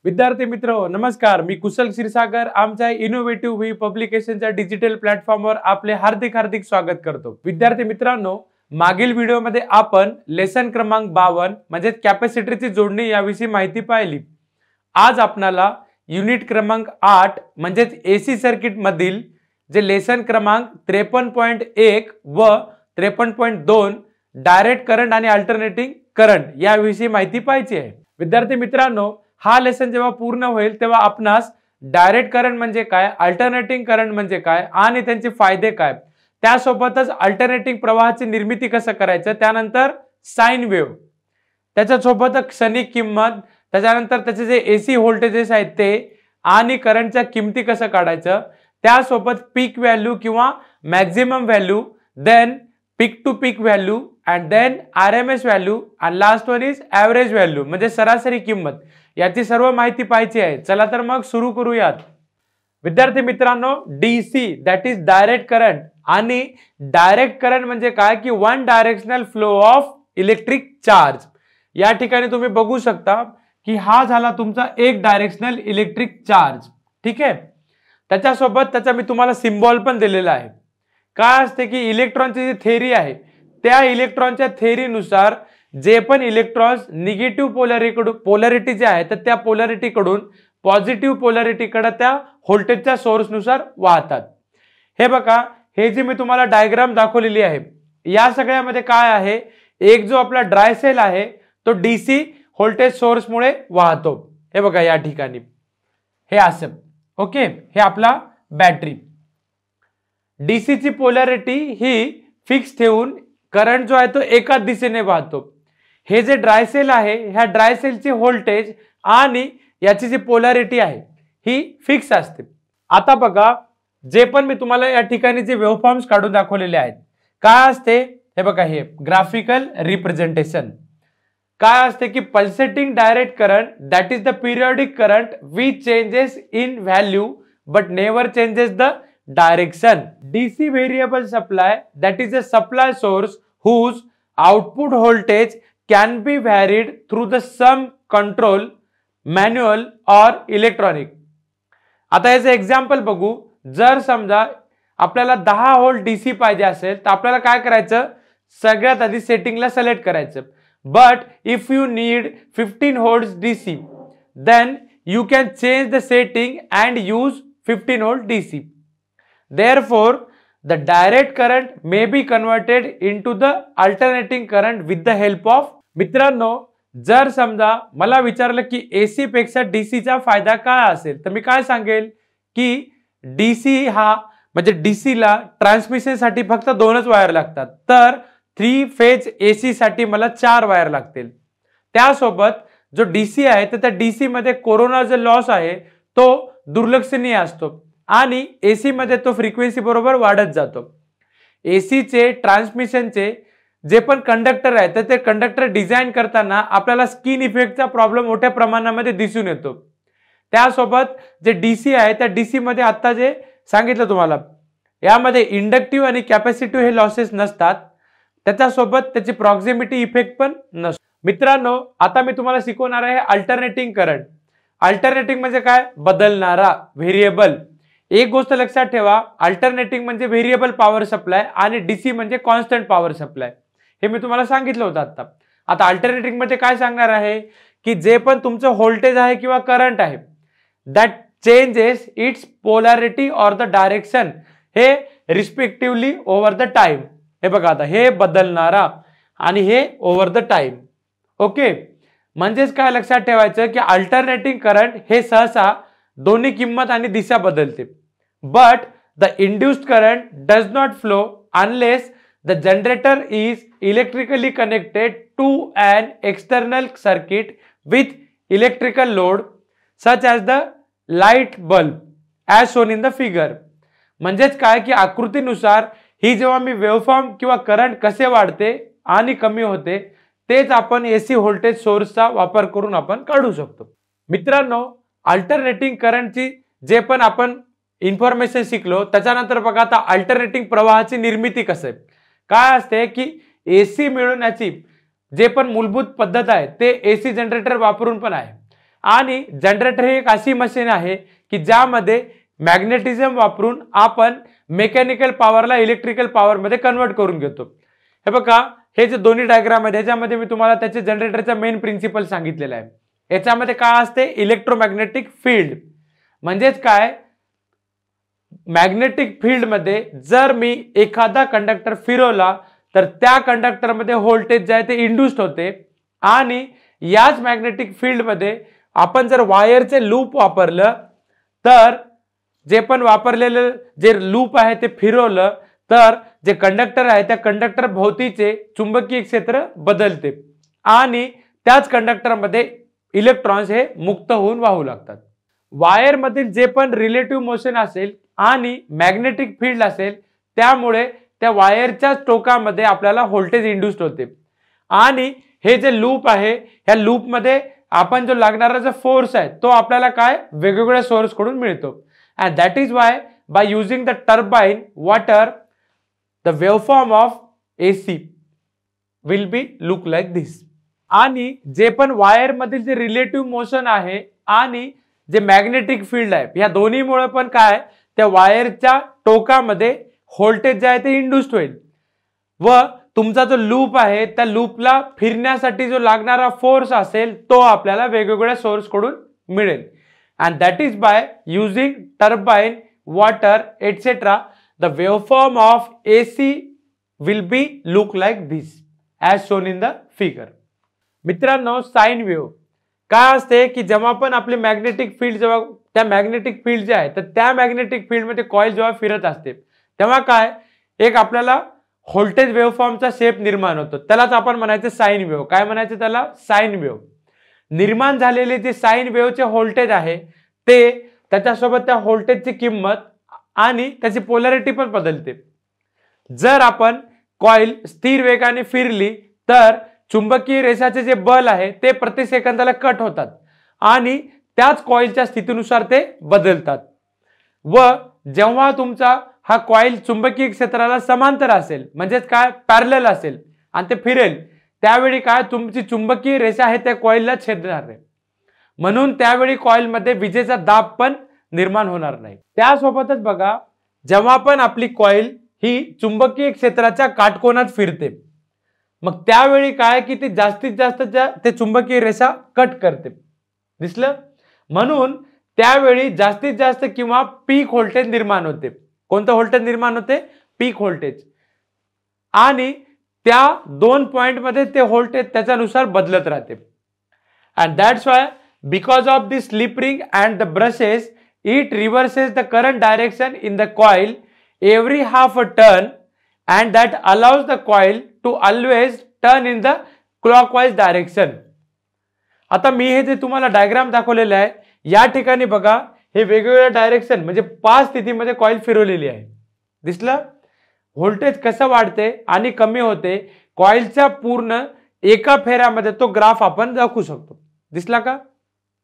विद्यार्थी मित्र नमस्कार, मी कुशल क्षीरसागर आमच्या इनोव्हेटिव्ह व्ही पब्लिकेशनच्या डिजिटल प्लॅटफॉर्मवर आपले हार्दिक हार्दिक स्वागत करतो। विद्यार्थी मित्रांनो, मागील व्हिडिओमध्ये आपण लेसन क्रमांक 52 म्हणजे कॅपॅसिटरची जोडणी याविषयी माहिती पाहिली। आज आपणाला युनिट क्रमांक 8 म्हणजे एसी सर्किट मधील जे लेसन क्रमांक 53.1 व 53.2 डायरेक्ट करंट आणि अल्टरनेटिंग करंट याविषयी माहिती पाहिजे आहे। विद्यार्थी मित्रांनो, हा लेसन जेव्हा पूर्ण होईल तेव्हा आपणास डायरेक्ट करंट म्हणजे काय, अल्टरनेटिंग करंट म्हणजे काय आणि त्यांचे फायदे काय, त्यासोबतच अल्टरनेटिंग प्रवाहाची निर्मिती कसं करायचं, त्यानंतर साइन वेव्ह, त्याच्यासोबत क्षणिक किंमत, त्याच्यानंतर त्याचे जे एसी व्होल्टेजेस आहेत ते आणि करंटच्या किमती कसं काढायचं, त्यासोबत पीक व्हॅल्यू किंवा maximum value, then peak to peak value and then RMS value and last one is average value म्हणजे सरासरी किंमत, याची सर्व माहिती पाहिजे आहे। चला तर मग सुरू करूयात। विद्यार्थी मित्रांनो, DC that is direct current आणि डायरेक्ट करंट म्हणजे काय की one directional flow of electric charge. या ठिकाणी तुम्ही बघू शकता की हा झाला तुमचा एक डायरेक्शनल इलेक्ट्रिक चार्ज, ठीक आहे। त्याच्यासोबत त्याचा मी तुम्हाला सिम्बॉल पण दिलेला आहे। काय असते की इलेक्ट्रॉनची जी थेअरी आहे त्या इलेक्ट्रॉनच्या थेअरीनुसार जे पण इलेक्ट्रॉन्स निगेटिव्ह पोलॅरिटी जे आहे तर त्या पोलॅरिटी कडून पॉझिटिव्ह पोलॅरिटी कडे त्या व्होल्टेजच्या सोर्स नुसार वाहतात। हे बघा, हे जे मी तुम्हाला डायग्राम दाखवलेली आहे या सगळ्यामध्ये काय आहे, एक जो आपला ड्राय सेल आहे तो डीसी व्होल्टेज सोर्स मुळे वाहतो। हे बघा या ठिकाणी हे असं, ओके, हे आपला बॅटरी। डीसी ची पोलॅरिटी ही फिक्स ठेवून करंट जो आहे तो एकाच दिशेने वाहतो। हे जे ड्राय सेल आहे ह्या ड्राय सेलची व्होल्टेज आणि याची जी पोलॅरिटी आहे ही फिक्स असते। आता बघा, जे पण मी तुम्हाला या ठिकाणी जे वेव्हफॉर्म्स काढून दाखवलेले आहेत काय असते, हे बघा, हे ग्राफिकल रिप्रेझेंटेशन काय असते की pulsating direct current that is the periodic current which changes in value but never changes the direction. DC variable supply that is a supply source whose output voltage can be varied through the some control manual or electronic. आता याचे example बघू। जर समजा आपल्याला 10 volt DC पाहिजे असेल तर आपल्याला काय करायचं, सगळ्यात आधी सेटिंगला सिलेक्ट करायचं। But if you need 15 volt DC then you can change the setting and use 15 volt DC. Therefore, the direct current may be converted into the alternating current with the help of। मित्रांनो, जर समजा मला विचारलं की AC पेक्षा DC चा फायदा काय असेल तर मी काय सांगेल की डीसी हा म्हणजे डीसी ला ट्रान्समिशन साठी फक्त 2च वायर लागतात, तर 3 फेज एसी साठी मला 4 वायर लागतील। त्यासोबत जो डीसी आहे तर त्या डीसी मध्ये कोरोना जो लॉस आहे तो दुर्लक्षणीय असतो आणि एसी मध्ये तो फ्रिक्वेन्सी बरोबर वाढत जातो। एसी चे ट्रान्समिशनचे जे पण कंडक्टर आहे तर ते कंडक्टर डिझाइन करताना आपल्याला स्किन इफेक्टचा प्रॉब्लेम मोठ्या प्रमाणामध्ये दिसून येतो। त्यासोबत जे डीसी आहे त्या डीसी मध्ये आता जे सांगितलं तुम्हाला यामध्ये इंडक्टिव्ह आणि कॅपॅसिटिव्ह हे लॉसेस नसतात, त्याच्यासोबत त्याची प्रॉक्सिमिटी इफेक्ट पण नसतो। मित्रांनो, आता मी तुम्हाला शिकवणार आहे अल्टरनेटिंग करंट। अल्टरनेटिंग म्हणजे काय, बदलणारा, व्हेरिएबल। एक गोष्ट लक्षात ठेवा, अल्टरनेटिंग म्हणजे व्हेरिएबल पॉवर सप्लाय आणि डीसी म्हणजे कॉन्स्टंट पॉवर सप्लाय, हे मी तुम्हाला सांगितलं होतं आता अल्टरनेटिंग मध्ये काय सांगणार आहे की जे पण तुमचं व्होल्टेज आहे किंवा करंट आहे that changes it's polarity or the direction हे रिस्पेक्टिव्हली ओव्हर द टाइम। हे बघा, आता हे बदलणारा आणि हे ओव्हर द टाइम, ओके। म्हणजेच काय लक्षात ठेवायचं की अल्टरनेटिंग करंट हे सहसा दोन्ही किंमत आणि दिशा बदलते। But the induced current does not flow unless the generator is electrically connected to an external circuit with electrical load such as the light bulb as shown in the figure। म्हणजेच काय की आकृतीनुसार ही जेव्हा मी वेव्हफॉर्म किंवा current कसे वाढते आणि कमी होते तेच आपण एसी व्होल्टेज सोर्सचा वापर करून आपण काढू शकतो। मित्रांनो, अल्टरनेटिंग करंटची जे पण आपण इन्फॉर्मेशन शिकलो त्याच्यानंतर बघा आता अल्टरनेटिंग प्रवाहाची निर्मिती कसं आहे। काय असते की एसी मिळवण्याची जे पण मूलभूत पद्धत आहे ते एसी जनरेटर वापरून पण आहे। आणि जनरेटर ही एक अशी मशीन आहे की ज्यामध्ये मॅग्नेटिझम वापरून आपण मेकॅनिकल पॉवरला इलेक्ट्रिकल पॉवर मध्ये कन्वर्ट करून घेतो. हे बघा, हे जे दोन्ही डायग्राम आहेत याच्यामध्ये मी तुम्हाला त्याचे जनरेटरचा मेन प्रिन्सिपल सांगितलेला आहे. याच्यामध्ये काय असते, इलेक्ट्रोमॅग्नेटिक फील्ड. म्हणजेच काय, मॅग्नेटिक फील्ड मध्ये जर मी एखादा कंडक्टर फिरवला तर त्या कंडक्टर मध्ये व्होल्टेज जे आहे ते इंड्यूस्ड होते. आणि याच मॅग्नेटिक फील्ड मध्ये आपण जर वायरचे लूप वापरलं तर जे पण वापरलेलं जे लूप आहे ते फिरवलं तर जे कंडक्टर आहे त्या कंडक्टर भोवतीचे चुंबकीय क्षेत्र बदलते आणि त्याच कंडक्टरमध्ये इलेक्ट्रॉन्स हे मुक्त होऊन वाहू लागतात. वायर मधील जे पण रिलेटिव्ह मोशन असेल आणि मॅग्नेटिक फील्ड असेल त्यामुळे त्या वायरच्या टोकामध्ये आपल्याला व्होल्टेज इंड्यूस्ड होते. आणि हे जे लूप आहे ह्या लूप मध्ये आपण जो लागणारा जो फोर्स आहे तो आपल्याला काय वेगवेगळ्या सोर्स कडून मिळतो. and that is why by using the turbine water the waveform of AC will be look like this. आणि जे पण वायर मधील जे रिलेटिव्ह मोशन आहे आणि जे मॅग्नेटिक फील्ड आहे या दोन्हीमुळे पण काय त्या वायरच्या टोकामध्ये व्होल्टेज जे आहे ते इंड्यूस्ड होईल व तुमचा जो लूप आहे त्या लूपला फिरण्यासाठी जो लागणारा फोर्स असेल तो आपल्याला वेगवेगळ्या सोर्स कडून मिळेल. And that is by using turbine, water, etc. The waveform of AC will be look like this as shown in the figure. मित्रांनो, साइन वेव्ह काय असते की जेव्हा पण आपली मॅग्नेटिक फील्ड जेव्हा त्या मॅग्नेटिक फील्ड जे आहे तर त्या मॅग्नेटिक फील्ड मध्ये कॉइल जेव्हा फिरत असते तेव्हा काय एक आपल्याला व्होल्टेज वेव्हफॉर्मचा शेप निर्माण होतो. त्यालाच आपण म्हणायचं साइन वेव्ह. काय म्हणायचं त्याला, साइन वेव्ह. निर्माण झालेले जे साइन वेव्हचे व्होल्टेज आहे ते त्याच्यासोबत त्या व्होल्टेजची किंमत आणि त्याची पोलॅरिटी पण बदलते. जर आपण कॉइल स्थिर वेगाने फिरली तर चुंबकीय रेषाचे जे बल आहे ते प्रति सेकंदाला कट होतात आणि त्याच कॉइलच्या स्थितीनुसार ते बदलतात. व जेव्हा तुमचा हा कॉइल चुंबकीय क्षेत्राला समांतर असेल म्हणजेच काय पॅरलल असेल आणि ते फिरेल त्यावेळी काय तुमची चुंबकीय रेषा आहे त्या कॉइलला छेदणार नाही. म्हणून त्यावेळी कॉइल मध्ये विजेचा दाब पण निर्माण होणार नाही. त्यासोबतच बघा, जेव्हा पण आपली कॉइल ही चुंबकीय क्षेत्राच्या काटकोनात फिरते मग त्यावेळी काय की ती जास्तीत जास्त ते चुंबकीय रेषा कट करते. दिसलं? म्हणून त्यावेळी जास्तीत जास्त किंवा पीक व्होल्टेज निर्माण होते. कोणतं व्होल्टेज निर्माण होते? पीक व्होल्टेज. आणि त्या दोन पॉइंट मध्ये ते व्होल्टेज त्याच्यानुसार बदलत राहते. and that's why because of the slip ring and the brushes it reverses the current direction in the coil every half a turn and that allows the coil to always turn in the clockwise direction. आता मी हे जे तुम्हाला diagram दाखवलेले आहे या ठिकाणी बघा हे वेगवेगळ्या डायरेक्शन म्हणजे 5 स्थितीमध्ये कॉइल फिरवलेली आहे. दिसलं? व्होल्टेज कसं वाढते आणि कमी होते कॉइलच्या पूर्ण एका फेऱ्यामध्ये तो ग्राफ आपण दाखवू शकतो. दिसला का?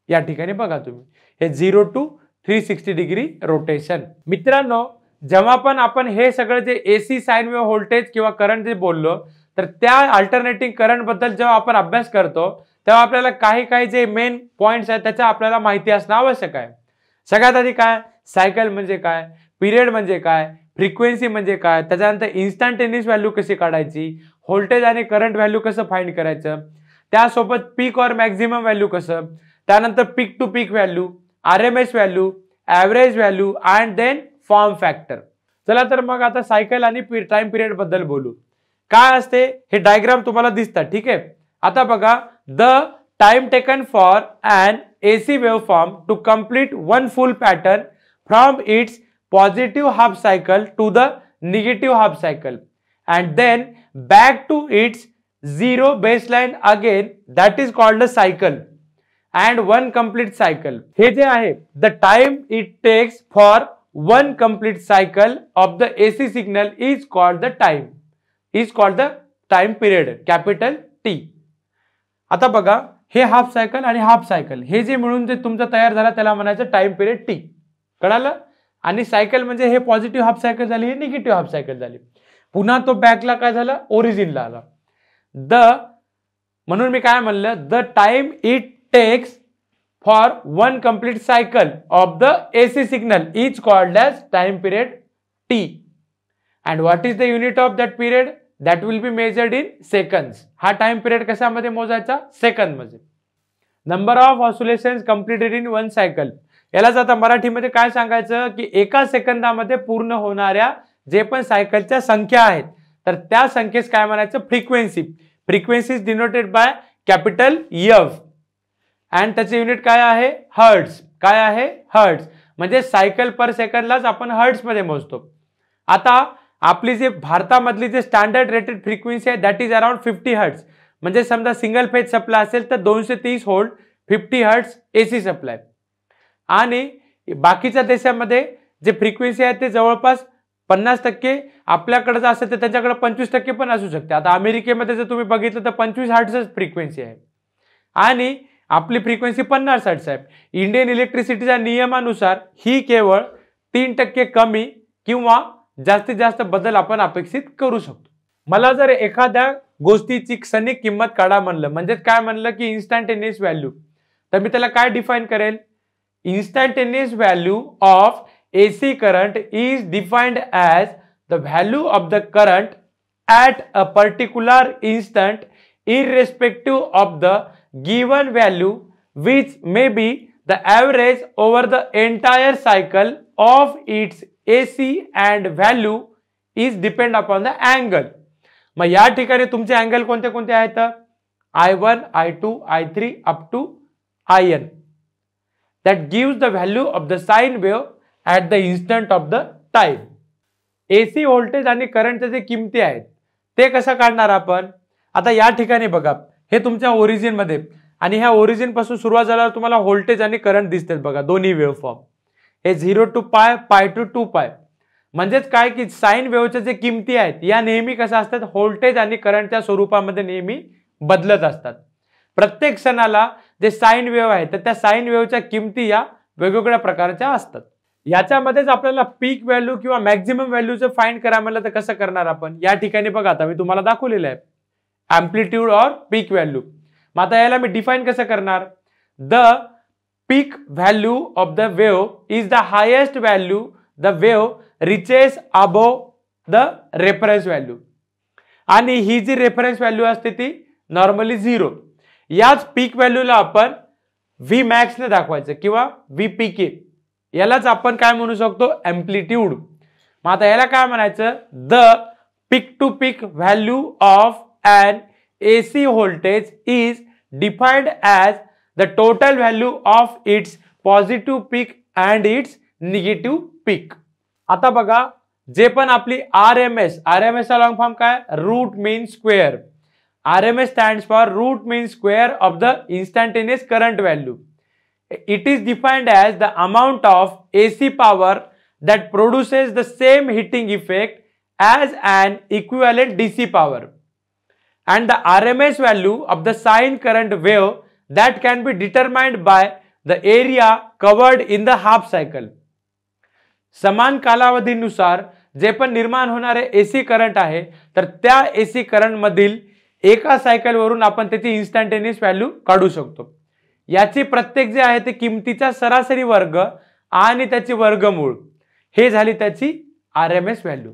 या ठिकाणी बघा तुम्ही हे 0 to 360 डिग्री रोटेशन. मित्रांनो, जेव्हा पण आपण हे सगळं जे एसी साइन वेव्ह व्होल्टेज किंवा करंट जे बोललो तर त्या अल्टरनेटिंग करंट बद्दल जेव्हा आपण अभ्यास करतो तेव्हा आपल्याला काही जे मेन पॉइंट्स आहेत त्याच्या आपल्याला माहिती असणं आवश्यक आहे. सगळ्यात आधी काय, सायकल म्हणजे काय, पिरियड म्हणजे काय, फ्रिक्वेन्सी म्हणजे काय, त्याच्यानंतर इन्स्टंटेनियस व्हॅल्यू कशी काढायची, व्होल्टेज आणि करंट व्हॅल्यू कसं फाइंड करायचं, त्यासोबत पीक और मॅक्झिमम व्हॅल्यू कसं, त्यानंतर peak to peak value, RMS value, average value and then form factor. चला तर मग आता सायकल आणि टाइम पिरियड बद्दल बोलू. काय असते हे डायग्राम तुम्हाला दिसतात. ठीक आहे. आता बघा, the time taken for an AC waveform to complete one full pattern from its positive half cycle to the negative half cycle and then back to its zero baseline again, that is called a cycle and one complete cycle. हे जे आहे the time it takes for one complete cycle of the AC signal is called the time period, capital T. आता बघा, हे half cycle आणि half cycle हे जे मिळून जे तुमचा तयार झाला त्याला म्हणायचं टाइम पिरियड टी. कळालं? आणि सायकल म्हणजे हे पॉझिटिव्ह हाफ सायकल झाली, हे निगेटिव्ह हाफ सायकल झाली. पुन्हा तो बॅकला काय झाला, ओरिजिनला आला. म्हणून मी काय म्हणलं, the time it takes for one complete cycle of the AC signal is called as time period T. And what is the unit of that period? That will be measured in seconds. हा time period कशामध्ये मोजायचा? Second मध्ये. Number of oscillations completed in one cycle. यालाच आता मराठीमध्ये काय सांगायचं की एका सेकंदामध्ये पूर्ण होणाऱ्या जे पण सायकलच्या संख्या आहेत तर त्या संख्येस काय म्हणायचं? Frequency. Frequency is denoted by capital F आणि त्याचे युनिट काय आहे? हर्ट्ज. काय आहे? हर्ट्ज. म्हणजे सायकल पर सेकंडलाच आपण हर्ट्ज मध्ये मोजतो. आता आपली जे भारतामधली जे स्टँडर्ड रेटेड फ्रिक्वेन्सी आहे दॅट इज अराउंड 50 हर्ट्ज. म्हणजे समजा सिंगल फेज सप्लाय असेल तर 230 व्होल्ट 50 हर्ट्ज AC सप्लाय. आणि बाकीच्या देशामध्ये जे फ्रिक्वेन्सी आहे ते जवळपास 50% आपल्याकडे जर असेल तर त्यांच्याकडे 25% पण असू शकते. आता अमेरिकेमध्ये जर तुम्ही बघितलं तर 25 हर्ट्जच फ्रिक्वेन्सी आहे आणि आपली फ्रिक्वेन्सी 50 हर्ट्ज आहे. इंडियन इलेक्ट्रिसिटीच्या नियमानुसार ही केवळ 3% कमी किंवा जास्तीत जास्त बदल आपण अपेक्षित करू शकतो. मला जर एखाद्या गोष्टीची क्षणिक किंमत काढा म्हणलं म्हणजे काय म्हणलं की इन्स्टंटेनियस व्हॅल्यू तर मी त्याला काय डिफाइन करेल? Instantaneous value of AC current is defined as the value of the current at a particular instant irrespective of the given value which may be the average over the entire cycle of its AC and value is depend upon the angle. मग या ठिकाणी तुमचे angle कोणते कोणते आहेत? I1, I2, I3 up to IN. That gives the value of the sine wave at the instant of the time. AC voltage आणि करंटचे जे किमती आहेत ते कसं काढणार आपण? आता या ठिकाणी बघा हे तुमच्या ओरिजिन मध्ये आणि ह्या ओरिजिन पासून सुरुवात झाल्यावर तुम्हाला व्होल्टेज आणि करंट दिसतात बघा दोन्ही वेव्ह फॉर्म. हे 0 to पाय, पाय टू 2 पाय. म्हणजेच काय की साइन वेव्हच्या जे किमती आहेत या नेहमी कशा असतात? व्होल्टेज आणि करंटच्या स्वरूपामध्ये नेहमी बदलत असतात. प्रत्येक क्षणाला जे साइन वेव्ह आहे तर त्या साइन वेव्हच्या किमती या वेगवेगळ्या प्रकारच्या असतात. याच्यामध्येच आपल्याला पीक व्हॅल्यू किंवा मॅक्झिमम व्हॅल्यूचं फाइंड करा म्हणलं तर कसं करणार आपण? या ठिकाणी बघा आता मी तुम्हाला दाखवलेलं आहे एम्प्लिट्यूड और पीक व्हॅल्यू. मग आता याला मी डिफाइन कसं करणार? The peak value of the wave is the highest value the wave reaches above the reference value. आणि ही जी रेफरन्स व्हॅल्यू असते ती नॉर्मली 0. याच पीक व्हॅल्यूला आपण व्ही मॅक्स ने दाखवायचं किंवा व्ही पीके. यालाच आपण काय म्हणू शकतो? एम्प्लिट्यूड. मग आता याला काय म्हणायचं? The peak to peak value of an AC voltage is defined as the total value of its positive peak and its negative peak. आता बघा जे पण आपली RMS चा लॉंग फॉर्म काय? Root mean square. RMS stands for root mean square of the instantaneous current value. It is defined as the amount of AC power that produces the same heating effect as an equivalent DC power. And the RMS value of the sine current wave that can be determined by the area covered in the half cycle. समान कालावधीनुसार जे पण निर्माण होणारे AC current आहे तर त्या AC current मधील एका सायकल वरून आपण त्याची इन्स्टंटेनियस व्हॅल्यू काढू शकतो. याची प्रत्येक जे आहे ते किमतीचा सरासरी वर्ग आणि त्याची वर्गमूळ हे झाली त्याची RMS व्हॅल्यू.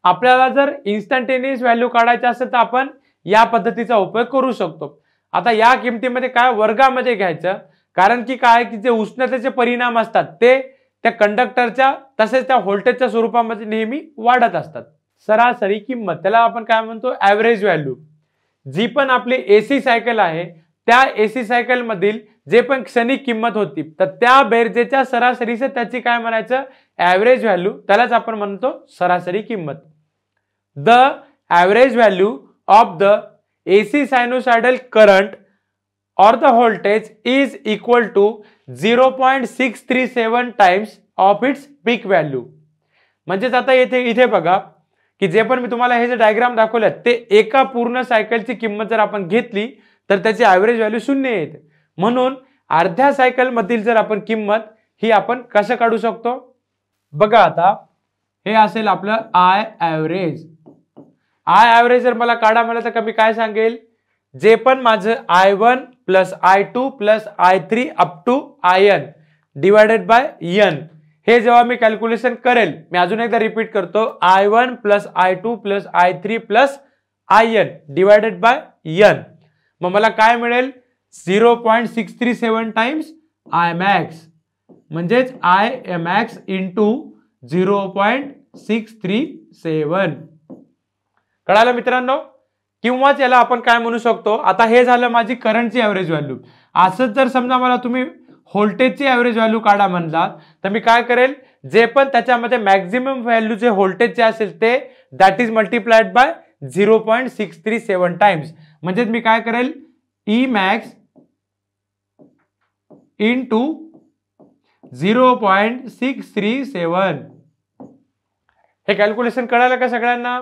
आपल्याला जर इन्स्टंटेनियस व्हॅल्यू काढायची असेल तर आपण या पद्धतीचा उपयोग करू शकतो. आता या किमतीमध्ये काय वर्गामध्ये घ्यायचं कारण की काय की जे उष्णतेचे परिणाम असतात ते त्या कंडक्टरच्या तसेच त्या व्होल्टेजच्या स्वरूपामध्ये नेहमी वाढत असतात. सरासरी किंमत त्याला आपण काय म्हणतो? Average value. जी पण आपली AC सायकल आहे त्या AC सायकल मधील जे पण क्षणिक किंमत होती तर त्या बेरजेच्या सरासरीचे त्याची काय म्हणायचं? Average value. त्यालाच आपण म्हणतो सरासरी किंमत. The average value of the AC sinusoidal current or the voltage is equal to 0.637 times of its peak value. म्हणजेच आता इथे बघा की जे पण मी तुम्हाला हे जे डायग्राम दाखवले ते एका पूर्ण सायकलची किंमत जर आपण घेतली तर त्याची ॲव्हरेज व्हॅल्यू 0 येते. म्हणून अर्ध्या सायकल मधील जर आपण किंमत ही आपण कसं काढू शकतो? बघा आता हे असेल आपलं I ॲव्हरेज. I ॲव्हरेज जर मला काढा म्हणलं तर मी काय सांगेल? जे पण माझं I1 plus I2 plus I3 up to IN divided by N. हे जेव्हा मी कॅल्क्युलेशन करेल, मी अजून एकदा रिपीट करतो, I1 plus I2 plus I3 plus IN divided by N. मग मला काय मिळेल? 0.637 टाइम्स Imax, म्हणजेच Imax इंटू 0.637. कळालं मित्रांनो? किंवाच याला आपण काय म्हणू शकतो, आता हे झालं माझी करंटची ऍव्हरेज व्हॅल्यू. असंच जर समजा मला तुम्ही व्होल्टेजची ऍव्हरेज व्हॅल्यू काढा म्हणलात, तर मी काय करेल, जे पण त्याच्यामध्ये मॅक्झिमम व्हॅल्यू जे व्होल्टेजचे असेल ते that is multiplied by 0.637 times. म्हणजेच मी काय करेल, Emax इंटू 0.637. हे कॅल्क्युलेशन कळालं का सगळ्यांना?